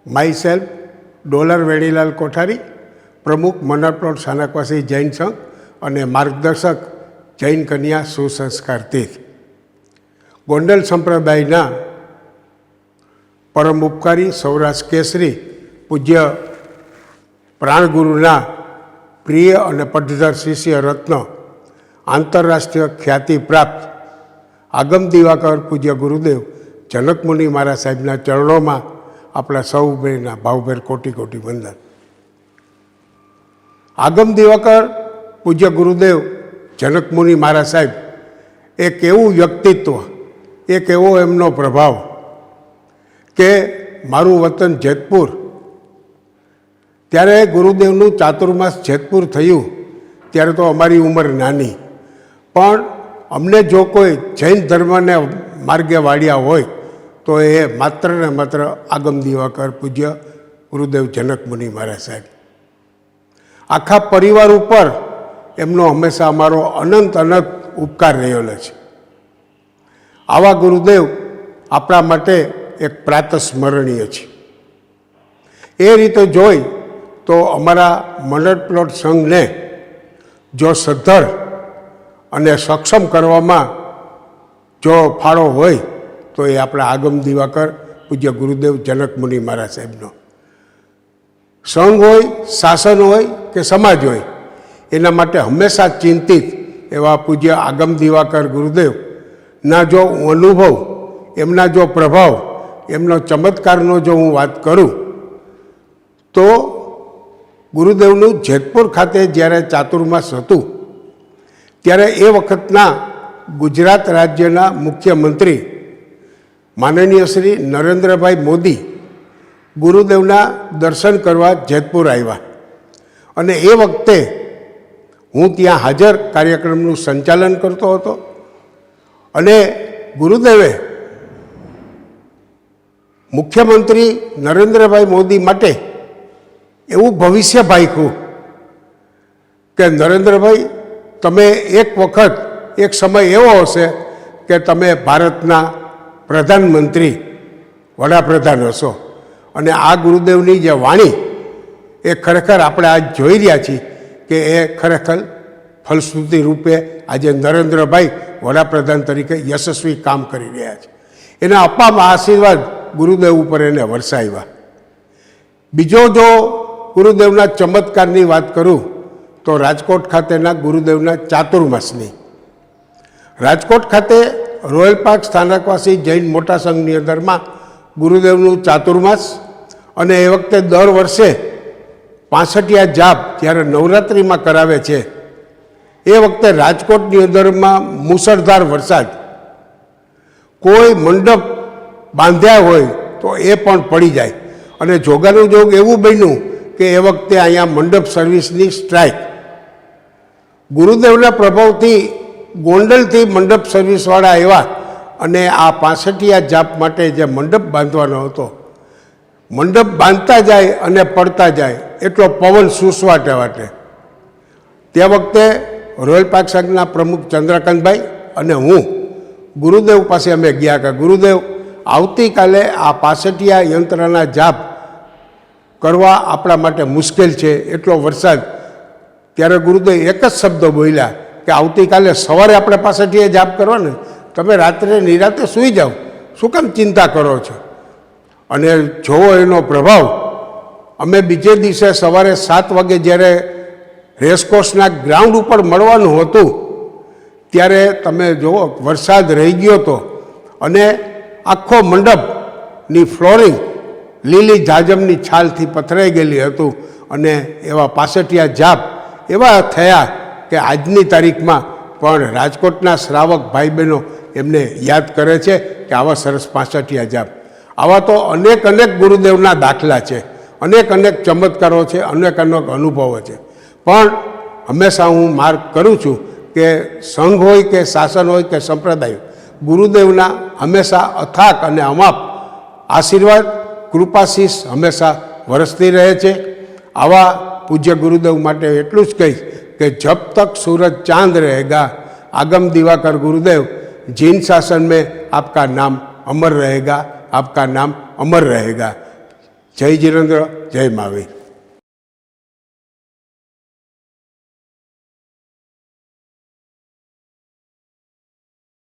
My self dollar वेणीलाल Kothari, प्रमुख मनोहर plot सानाकवासी Jain संघ और मार्गदर्शक जैन कन्या सुसंस्कार तीर्थ। गोंडल संप्रदायना परम उपकारी सौराष्ट्र केसरी पूज्य प्राणगुरुना प्रिय और पटधर शिष्य रत्न आंतरराष्ट्रीय ख्याति प्राप्त आगम दिवाकर पूज्य गुरुदेव जनकमुनि महाराज साहेबना चरणों में अपना सौ बेना भावभेर कोटि कोटि वंदन। आगम दिवाकर पूज्य गुरुदेव जनकमुनि महाराज साहेब एक एवं व्यक्तित्व, एक एवो एमनो प्रभाव के मारू वतन जेतपुर, त्यारे गुरुदेवनु चातुर्मास जेतपुर थयुं त्यारे तो अमारी उमर नानी, पण अमने जो कोई जैन धर्म ने मार्गे वाळ्या होय तो ये मात्र ने मात्र आगम दिवाकर पूज्य गुरुदेव जनकमुनि महाराज साहेब। आखा परिवार पर एमनो हमेशा अमारो अनंत अनंत उपकार रहेलो छे। आवा गुरुदेव आपणा माटे एक प्रातस्मरणीय छे। ए रीते जोई तो अमरा मनोहर प्लॉट संघ ने जो सद्धर अने सक्षम करवामां जो फाळो होय तो ये अपना आगम दिवाकर पूज्य गुरुदेव जनकमुनि महाराज साहेबनो। संघ होय, शासन होय के समाज होय, एना माटे हमेशा चिंतित एवा पूज्य आगम दिवाकर गुरुदेव ना जो अनुभव, एमना जो प्रभाव, एमनो चमत्कारनो जो हूँ बात करूँ तो गुरुदेवनु जेतपुर खाते ज्यारे चातुर्मास हतुं त्यारे ए वखतना गुजरात राज्यना मुख्यमंत्री माननीय श्री नरेन्द्रभाई मोदी गुरुदेवना दर्शन करवा जेतपुर आव्या अने ए वखते हूँ त्यां हाजर कार्यक्रमनुं संचालन करतो हतो अने गुरुदेवे मुख्यमंत्री नरेन्द्रभाई मोदी माटे एवं भविष्य भाईखू के नरेन्द्रभाई तमे एक वखत एक समय एवो हशे के तमे भारतना प्रधानमंत्री वडाप्रधान हशो अने आ गुरुदेवनी जे वाणी ए खरेखर आपणे आज जोई रह्या छीए के ए खरेखर फलश्रुति रूपे आज नरेन्द्रभाई वडाप्रधान तरीके यशस्वी काम करी रह्या छे। एना अपार आशीर्वाद गुरुदेव पर एने वरसाव्या। बीजो जो गुरुदेवना चमत्कारनी बात करूँ तो राजकोट खातेना गुरुदेवना चातुर्मासनी। राजकोट खाते रॉयल पार्क स्थानकवासी जैन मोटा संघनी अंदर में गुरुदेवनु चातुर्मास अने ए वखते दर वर्षे 65 जाप त्यारे नवरात्रि में करावे छे। ए वखते राजकोटनी अंदर में मुसळधार वरसाद, कोई मंडप बांध्या होय तो ए पण पड़ी जाए अने जोगानु जोग एवं बन्युं के ए वखते अहींया मंडप सर्विसनी स्ट्राइक। गुरुदेवना प्रभावथी गोंडलथी मंडप सर्विसवाळा आव्या अने आ 65 जाप माटे जे मंडप बांधवानो हतो, मंडप बांधता जाए अने पड़ता जाए एटलो पवन सुसवाटे वाटे। त्या वखते रॉयल पार्क संघना प्रमुख चंद्रकांत भाई अने हूँ गुरुदेव पासे अमे गया कि गुरुदेव आवती काले आ 65 यंत्रना जाप करवा आपणा माटे मुश्केल छे, एटलो वरसाद। त्यारे गुरुदेव एक ज शब्द बोल्या कि आवती काले सवारे आपणे 65 जाप करवा ने, तमे रात्रे निराते सूई जाओ, शुं केम चिंता करो छो। अने जोवो एनो प्रभाव। अमे बीजे दिवसे सवारे 7 वागे ज्यारे रेसकोर्सना ग्राउंड पर मळवानुं हतुं त्यारे तमे जोवो वरसाद रही गयो तो अने आखो मंडपनी फ्लोरिंग लीली जाजमनी छालथी पथराई गेली हतुं अने एवा 65 जाप एवा थया के आजनी तारीख में पण राजकोटना श्रावक भाई बहनों एमने याद करे छे कि आवा सरस 65 जाप। आवा तो अनेक अनेक गुरुदेवना दाखला छे, अनेक अनेक चमत्कारो छे, अनेक अनेक अनुभवो छे। पण हमेशा हूँ मार्क करूँ छूँ कि संघ होय के शासन होय के संप्रदाय, गुरुदेवना हमेशा अथाक अने अमाप आशीर्वाद कृपाशीष हमेशा वरसती रहे छे। आवा पूज्य गुरुदेव माटे एटलुं ज कहीश कि जब तक सूरज चांद रहेगा, आगम दिवाकर गुरुदेव जैन शासन में आपका नाम अमर रहेगा, आपका नाम अमर रहेगा। જય જીનેન્દ્ર, જય મહાવીર.